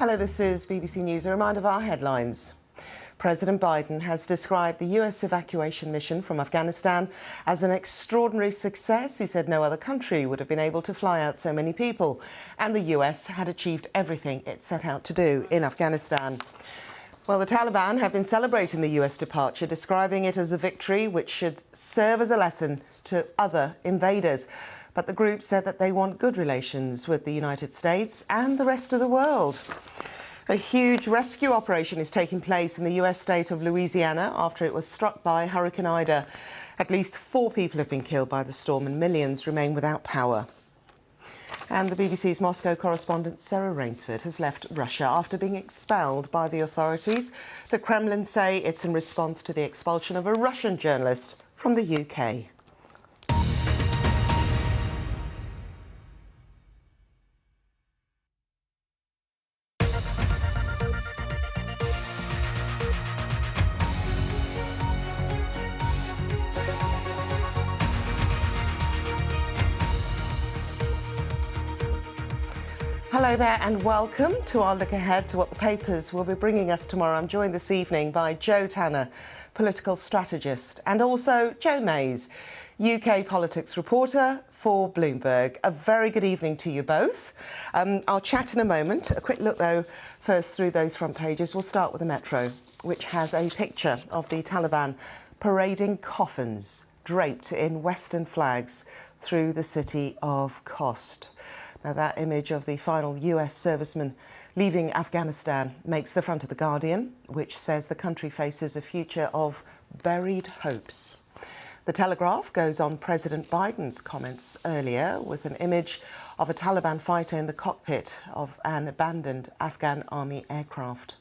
Hello, this is BBC News. A reminder of our headlines. President Biden has described the US evacuation mission from Afghanistan as an extraordinary success. He said no other country would have been able to fly out so many people, and the US had achieved everything it set out to do in Afghanistan. Well, the Taliban have been celebrating the US departure, describing it as a victory which should serve as a lesson to other invaders. But the group said that they want good relations with the United States and the rest of the world. A huge rescue operation is taking place in the US state of Louisiana after it was struck by Hurricane Ida. At least 4 people have been killed by the storm and millions remain without power. And the BBC's Moscow correspondent Sarah Rainsford has left Russia after being expelled by the authorities. The Kremlin say it's in response to the expulsion of a Russian journalist from the UK. Hello there and welcome to our look ahead to what the papers will be bringing us tomorrow. I'm joined this evening by Joe Tanner, political strategist, and also Joe Mays, UK politics reporter for Bloomberg. A very good evening to you both. I'll chat in a moment. A quick look though first through those front pages. We'll start with the Metro, which has a picture of the Taliban parading coffins draped in Western flags through the city of Khost. Now, that image of the final US serviceman leaving Afghanistan makes the front of The Guardian, which says the country faces a future of buried hopes. The Telegraph goes on President Biden's comments earlier with an image of a Taliban fighter in the cockpit of an abandoned Afghan army aircraft.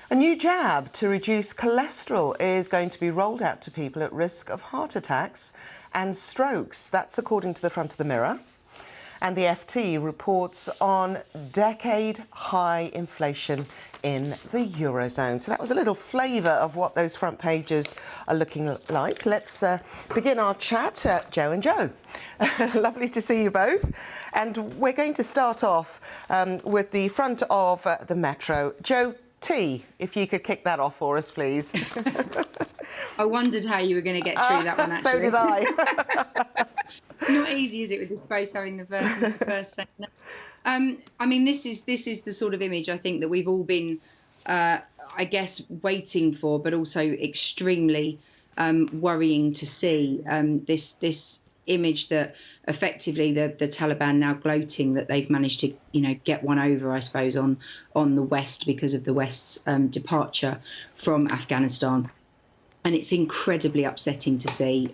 A new jab to reduce cholesterol is going to be rolled out to people at risk of heart attacks and strokes. That's according to the front of the Mirror. And the FT reports on decade-high inflation in the Eurozone. So that was a little flavour of what those front pages are looking like. Let's begin our chat. Joe and Joe, lovely to see you both. And we're going to start off with the front of the Metro. Joe T, if you could kick that off for us, please. I wondered how you were going to get through that one, actually. So did I. Not easy, is it, with this both having the verse and the first sentence? I mean, this is the sort of image I think that we've all been, I guess, waiting for, but also extremely worrying to see. This image that effectively the Taliban now gloating that they've managed to, get one over, I suppose, on the West because of the West's departure from Afghanistan. And it's incredibly upsetting to see.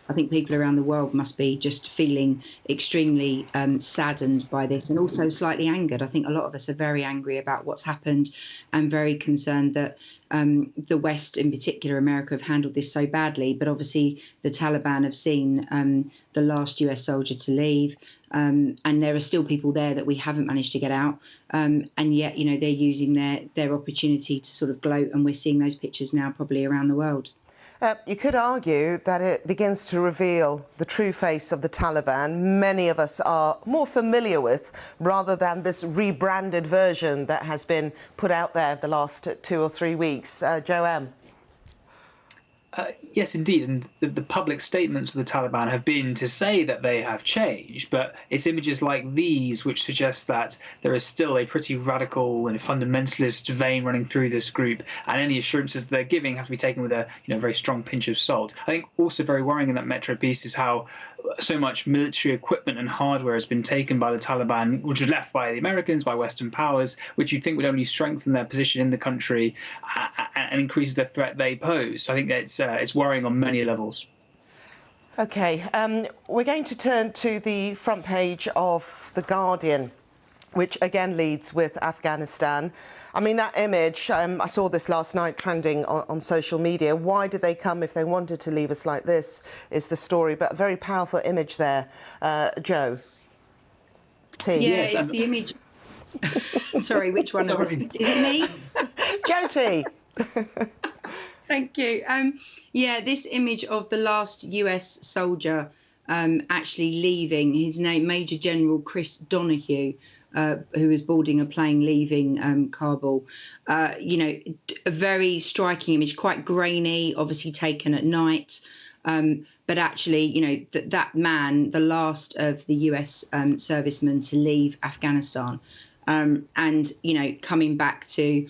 I think people around the world must be just feeling extremely saddened by this and also slightly angered. I think a lot of us are very angry about what's happened and very concerned that the West, in particular America, have handled this so badly. But obviously the Taliban have seen the last US soldier to leave, and there are still people there that we haven't managed to get out. And yet, they're using their opportunity to sort of gloat, and we're seeing those pictures now probably around the world. You could argue that it begins to reveal the true face of the Taliban many of us are more familiar with, rather than this rebranded version that has been put out there the last 2 or 3 weeks. Joe M. Yes, indeed. And the public statements of the Taliban have been to say that they have changed, but it's images like these which suggest that there is still a pretty radical and fundamentalist vein running through this group, and any assurances they're giving have to be taken with a very strong pinch of salt. I think also very worrying in that Metro piece is how so much military equipment and hardware has been taken by the Taliban, which was left by the Americans, by Western powers, which you'd think would only strengthen their position in the country and increase the threat they pose. So I think that it's worrying on many levels. OK, we're going to turn to the front page of The Guardian, which again leads with Afghanistan. I mean, that image, I saw this last night trending on social media. Why did they come if they wanted to leave us like this, is the story. But a very powerful image there. Joe T. Yeah, it's the image. Sorry, which one of us? Is it me? Joe T. Thank you. Yeah, this image of the last US soldier actually leaving. His name, Major General Chris Donahue, who was boarding a plane leaving Kabul. A very striking image, quite grainy, obviously taken at night. But actually, that man, the last of the US servicemen to leave Afghanistan, and coming back to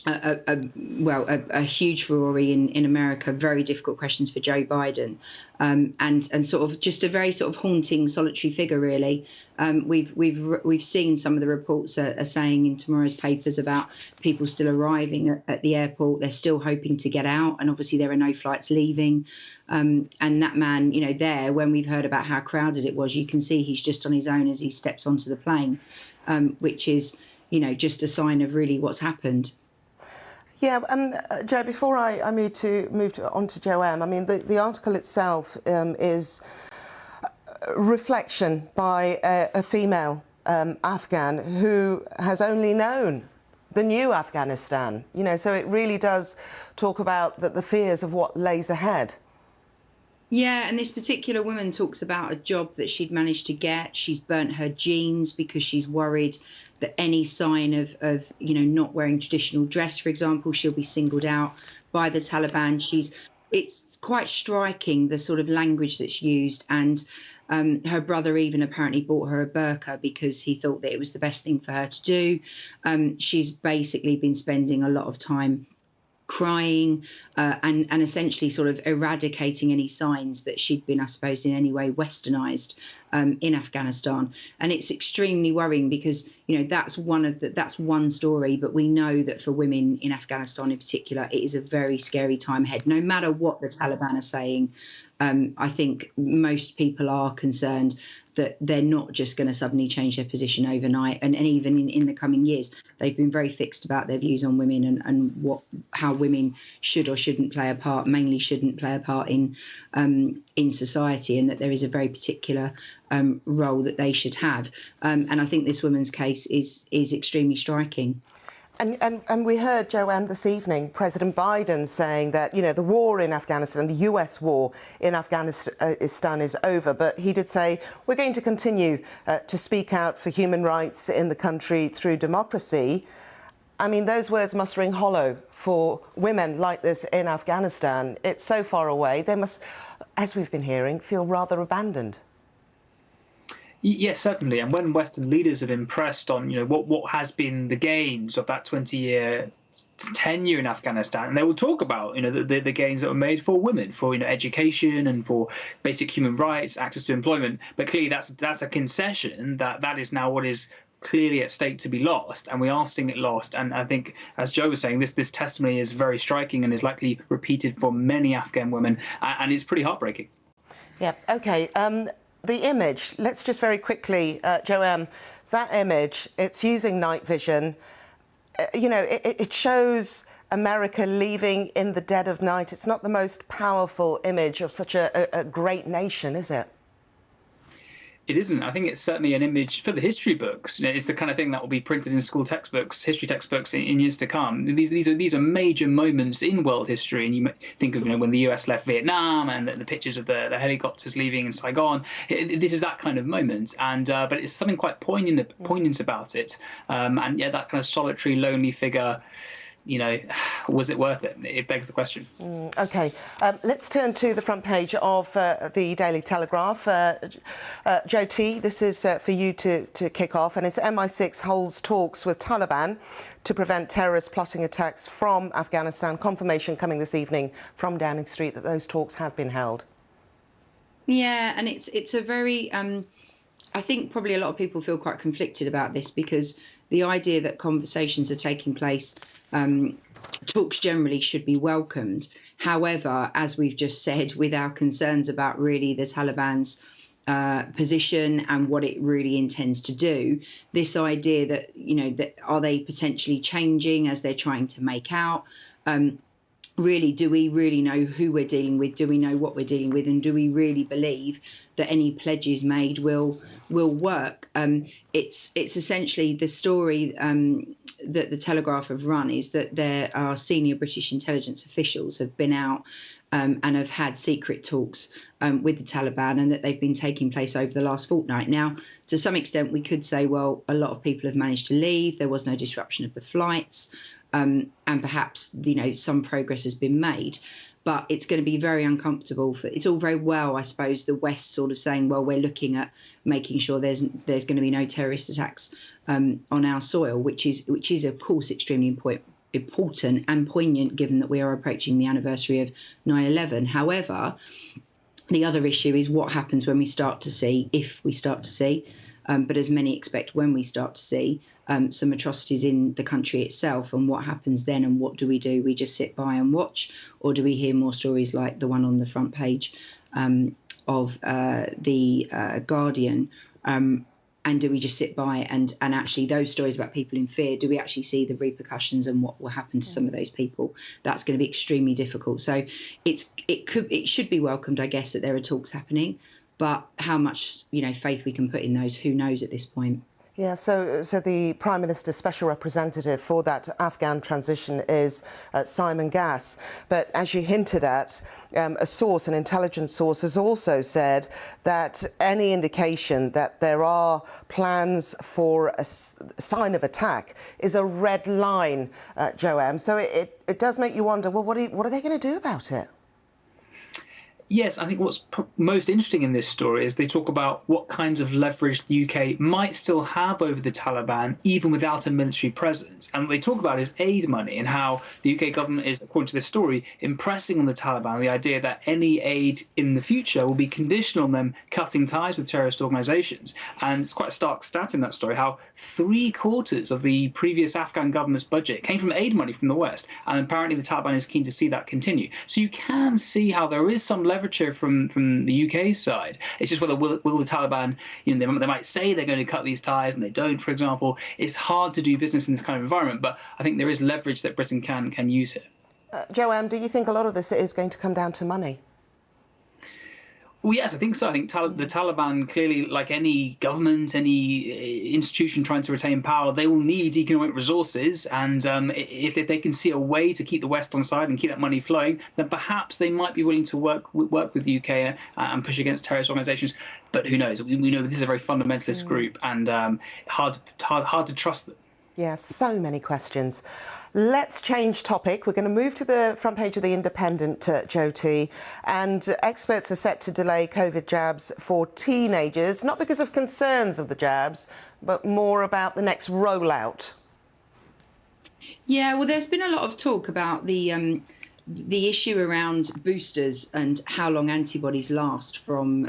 a huge furore in America, very difficult questions for Joe Biden, and sort of just a very sort of haunting, solitary figure, really. We've seen some of the reports are saying in tomorrow's papers about people still arriving at the airport. They're still hoping to get out, and obviously there are no flights leaving. And that man, there, when we've heard about how crowded it was, you can see he's just on his own as he steps onto the plane, which is, just a sign of really what's happened. Yeah, Joe, before I move on to Joanne, I mean, the article itself is reflection by a female Afghan who has only known the new Afghanistan, so it really does talk about the fears of what lays ahead. Yeah, and this particular woman talks about a job that she'd managed to get. She's burnt her jeans because she's worried that any sign of not wearing traditional dress, for example, she'll be singled out by the Taliban. It's quite striking, the sort of language that's used. And her brother even apparently bought her a burqa because he thought that it was the best thing for her to do. She's basically been spending a lot of time crying and essentially sort of eradicating any signs that she'd been, I suppose, in any way westernized in Afghanistan. And it's extremely worrying because, that's one story, but we know that for women in Afghanistan in particular, it is a very scary time ahead. No matter what the Taliban are saying, I think most people are concerned that they're not just going to suddenly change their position overnight. And even in the coming years, they've been very fixed about their views on women and how women should or shouldn't play a part, mainly shouldn't play a part in society, and that there is a very particular role that they should have. And I think this woman's case is extremely striking. And we heard, Joanne, this evening, President Biden saying that, the war in Afghanistan, the US war in Afghanistan is over. But he did say, we're going to continue to speak out for human rights in the country through democracy. I mean, those words must ring hollow for women like this in Afghanistan. It's so far away. They must, as we've been hearing, feel rather abandoned. Yes, certainly. And when Western leaders have impressed on, what has been the gains of that 20-year tenure in Afghanistan, and they will talk about, the gains that were made for women, for, education and for basic human rights, access to employment. But clearly that's a concession that is now what is clearly at stake to be lost, and we are seeing it lost. And I think, as Joe was saying, this testimony is very striking and is likely repeated for many Afghan women, and it's pretty heartbreaking. Yeah, OK. The image, let's just very quickly, Joanne, that image, it's using night vision. It shows America leaving in the dead of night. It's not the most powerful image of such a great nation, is it? It isn't. I think it's certainly an image for the history books. It's the kind of thing that will be printed in school textbooks, history textbooks in years to come. These are major moments in world history. And you might think of when the US left Vietnam and the pictures of the helicopters leaving in Saigon. This is that kind of moment. And but it's something quite poignant about it. And yeah, that kind of solitary, lonely figure. Was it worth it? It begs the question. OK. Let's turn to the front page of the Daily Telegraph. Joe T, this is for you to kick off. And it's MI6 holds talks with Taliban to prevent terrorists plotting attacks from Afghanistan. Confirmation coming this evening from Downing Street that those talks have been held. Yeah, and it's a very... I think probably a lot of people feel quite conflicted about this, because the idea that conversations are taking place, talks generally should be welcomed. However, as we've just said, with our concerns about really the Taliban's position and what it really intends to do, this idea that, that are they potentially changing as they're trying to make out? Really, do we really know who we're dealing with? Do we know what we're dealing with? And do we really believe that any pledges made will work? It's essentially the story that the Telegraph have run is that there are senior British intelligence officials have been out and have had secret talks with the Taliban, and that they've been taking place over the last fortnight. Now, to some extent, we could say, well, a lot of people have managed to leave. There was no disruption of the flights, and perhaps, some progress has been made. But it's going to be very uncomfortable. It's all very well, I suppose, the West sort of saying, well, we're looking at making sure there's going to be no terrorist attacks on our soil, which is of course extremely important and poignant, given that we are approaching the anniversary of 9/11. However, the other issue is what happens when we start to see, if we start to see, but as many expect, when we start to see some atrocities in the country itself, and what happens then, and what do? We just sit by and watch, or do we hear more stories like the one on the front page of the Guardian? And do we just sit by and actually those stories about people in fear, do we actually see the repercussions and what will happen to some of those people? That's going to be extremely difficult. So it should be welcomed, I guess, that there are talks happening, but how much faith we can put in those, who knows at this point. Yeah, so the Prime Minister's special representative for that Afghan transition is Simon Gass. But as you hinted at, an intelligence source, has also said that any indication that there are plans for a sign of attack is a red line, Joanne. So it does make you wonder, well, what are they going to do about it? Yes, I think what's most interesting in this story is they talk about what kinds of leverage the UK might still have over the Taliban, even without a military presence. And what they talk about is aid money, and how the UK government is, according to this story, impressing on the Taliban the idea that any aid in the future will be conditional on them cutting ties with terrorist organisations. And it's quite a stark stat in that story how 3/4 of the previous Afghan government's budget came from aid money from the West. And apparently the Taliban is keen to see that continue. So you can see how there is some leverage here from the UK side. It's just whether will the Taliban, they might say they're going to cut these ties and they don't, for example. It's hard to do business in this kind of environment, but I think there is leverage that Britain can use here. Joanne, do you think a lot of this is going to come down to money? Well, yes, I think so. I think the Taliban, clearly, like any government, any institution trying to retain power, they will need economic resources. And if they can see a way to keep the West on side and keep that money flowing, then perhaps they might be willing to work with the UK and push against terrorist organisations. But who knows? We know this is a very fundamentalist group, and hard to trust them. Yeah, so many questions. Let's change topic. We're going to move to the front page of The Independent, Jyoti. And experts are set to delay COVID jabs for teenagers, not because of concerns of the jabs, but more about the next rollout. Yeah, well, there's been a lot of talk about the issue around boosters and how long antibodies last from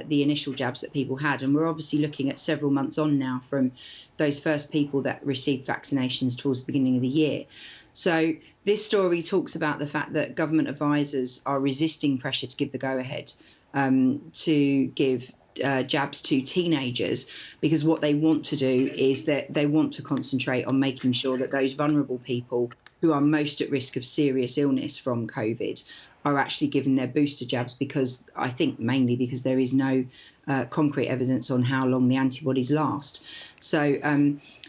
the initial jabs that people had. And we're obviously looking at several months on now from those first people that received vaccinations towards the beginning of the year. So this story talks about the fact that government advisors are resisting pressure to give the go-ahead to give jabs to teenagers, because what they want to do is that they want to concentrate on making sure that those vulnerable people who are most at risk of serious illness from COVID are actually given their booster jabs, because I think mainly because there is no concrete evidence on how long the antibodies last. So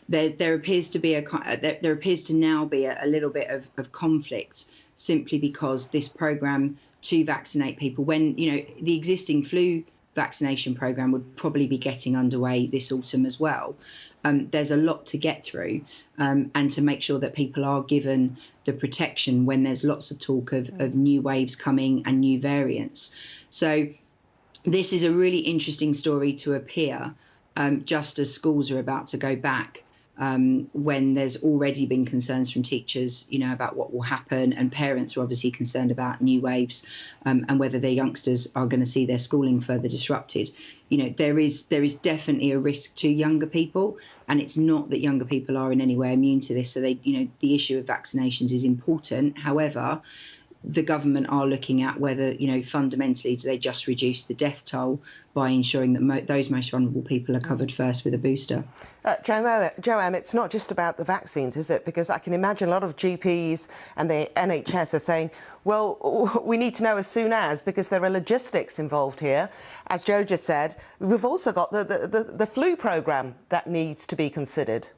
there appears to now be a little bit of conflict, simply because this programme to vaccinate people, when the existing flu vaccination programme would probably be getting underway this autumn as well. There's a lot to get through, and to make sure that people are given the protection when there's lots of talk of new waves coming and new variants. So this is a really interesting story to appear just as schools are about to go back, when there's already been concerns from teachers, about what will happen, and parents are obviously concerned about new waves and whether their youngsters are going to see their schooling further disrupted. There is definitely a risk to younger people, and it's not that younger people are in any way immune to this. So the issue of vaccinations is important. However, the government are looking at whether, fundamentally, do they just reduce the death toll by ensuring that those most vulnerable people are covered first with a booster. Joanne, it's not just about the vaccines, is it? Because I can imagine a lot of GPs and the NHS are saying, well, we need to know as soon as, because there are logistics involved here. As Jo just said, we've also got the flu programme that needs to be considered.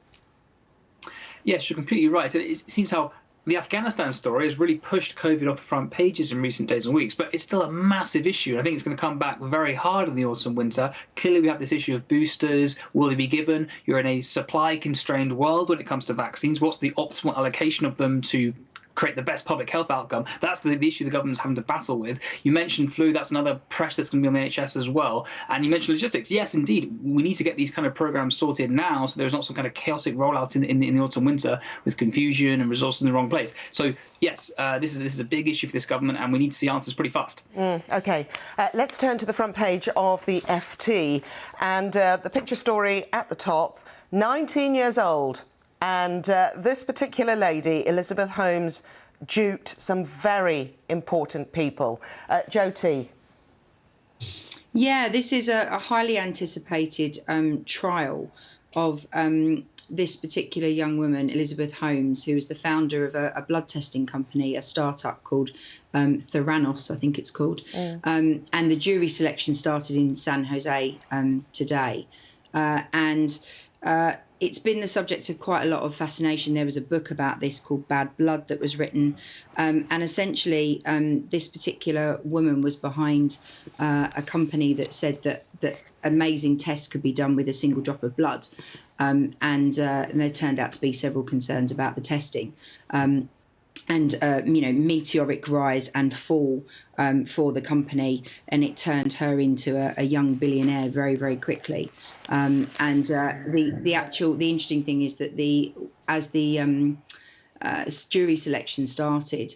Yes, you're completely right. It seems how the Afghanistan story has really pushed COVID off the front pages in recent days and weeks, but it's still a massive issue. I think it's going to come back very hard in the autumn, winter. Clearly, we have this issue of boosters. Will they be given? You're in a supply-constrained world when it comes to vaccines. What's the optimal allocation of them to create the best public health outcome? That's the issue the government's having to battle with. You mentioned flu. That's another pressure that's going to be on the NHS as well. And you mentioned logistics. Yes, indeed. We need to get these kind of programs sorted now so there's not some kind of chaotic rollout in the autumn winter with confusion and resources in the wrong place. So, yes, this is a big issue for this government, and we need to see answers pretty fast. OK. Let's turn to the front page of the FT. And the picture story at the top, 19 years old. And this particular lady, Elizabeth Holmes, duped some very important people. Jyoti. Yeah, this is a highly anticipated trial of this particular young woman, Elizabeth Holmes, who is the founder of a blood testing company, a startup called Theranos, I think it's called. And the jury selection started in San Jose today. It's been the subject of quite a lot of fascination. There was a book about this called Bad Blood that was written. And essentially, this particular woman was behind a company that said that amazing tests could be done with a single drop of blood. And there turned out to be several concerns about the testing. Meteoric rise and fall for the company, and it turned her into a young billionaire very, very quickly. The interesting thing is that as the jury selection started,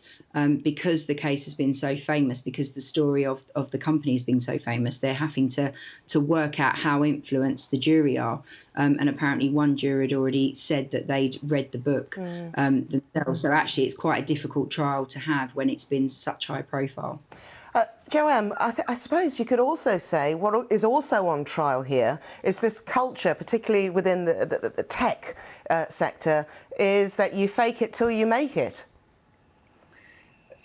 because the case has been so famous, because the story of the company has been so famous, they're having to work out how influenced the jury are. And apparently one juror had already said that they'd read the book themselves. So actually it's quite a difficult trial to have when it's been such high profile. Joanne, I suppose you could also say what is also on trial here is this culture, particularly within the tech sector, is that you fake it till you make it.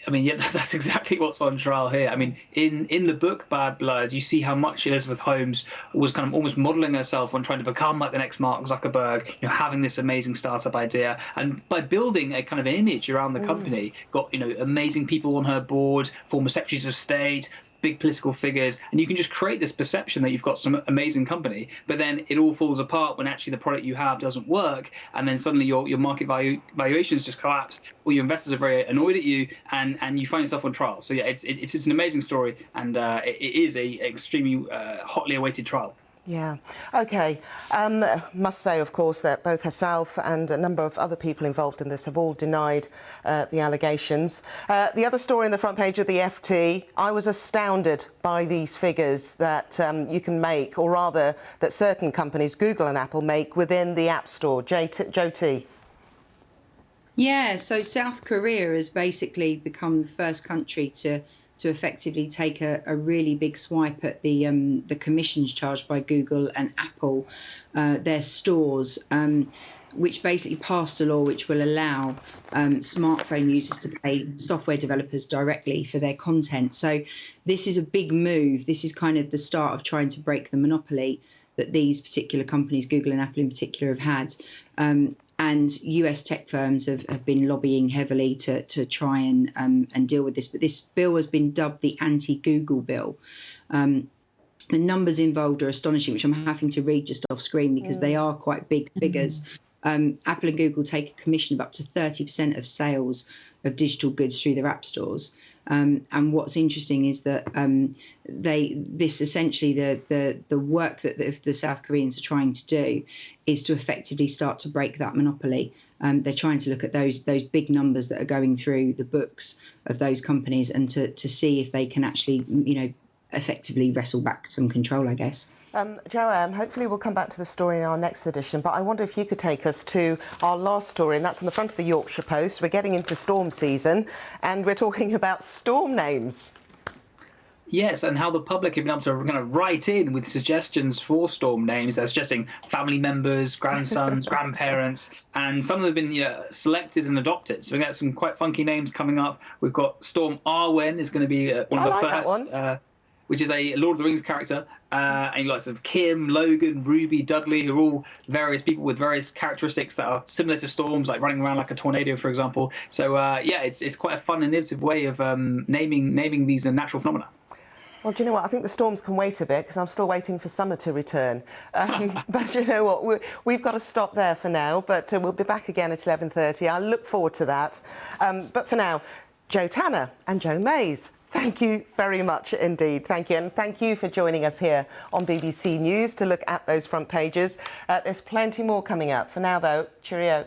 I mean, yeah, that's exactly what's on trial here. I mean, in the book Bad Blood, you see how much Elizabeth Holmes was kind of almost modelling herself on trying to become like the next Mark Zuckerberg, having this amazing startup idea, and by building a kind of image around the company, got amazing people on her board, former secretaries of state, big political figures, and you can just create this perception that you've got some amazing company, but then it all falls apart when actually the product you have doesn't work, and then suddenly your market valuations just collapsed, or your investors are very annoyed at you, and you find yourself on trial. So yeah, it's an amazing story, and it is a extremely hotly awaited trial. Yeah. OK. Must say, of course, that both herself and a number of other people involved in this have all denied the allegations. The other story on the front page of the FT, I was astounded by these figures that you can make, or rather that certain companies, Google and Apple, make within the App Store. Jyoti. Yeah, so South Korea has basically become the first country to effectively take a really big swipe at the commissions charged by Google and Apple, their stores, which basically passed a law which will allow smartphone users to pay software developers directly for their content. So this is a big move. This is kind of the start of trying to break the monopoly that these particular companies, Google and Apple in particular, have had. And US tech firms have been lobbying heavily to try and deal with this. But this bill has been dubbed the anti-Google bill. The numbers involved are astonishing, which I'm having to read just off screen because they are quite big figures. Apple and Google take a commission of up to 30% of sales of digital goods through their app stores. And what's interesting is that the work that the South Koreans are trying to do is to effectively start to break that monopoly. They're trying to look at those big numbers that are going through the books of those companies and to see if they can actually, effectively wrestle back some control, I guess. Joanne, hopefully we'll come back to the story in our next edition, but I wonder if you could take us to our last story, and that's on the front of the Yorkshire Post. We're getting into storm season, and we're talking about storm names. Yes, and how the public have been able to kind of write in with suggestions for storm names. They're suggesting family members, grandsons, grandparents, and some of them have been selected and adopted. So we got some quite funky names coming up. We've got Storm Arwen is going to be one of the first. which is a Lord of the Rings character. And you've got sort of Kim, Logan, Ruby, Dudley, who are all various people with various characteristics that are similar to storms, like running around like a tornado, for example. So yeah, it's quite a fun and innovative way of naming these natural phenomena. Well, do you know what? I think the storms can wait a bit because I'm still waiting for summer to return. But you know what? We've got to stop there for now, but we'll be back again at 11:30. I look forward to that. But for now, Jo Tanner and Jo Mays, thank you very much indeed. Thank you. And thank you for joining us here on BBC News to look at those front pages. There's plenty more coming up. For now, though, cheerio.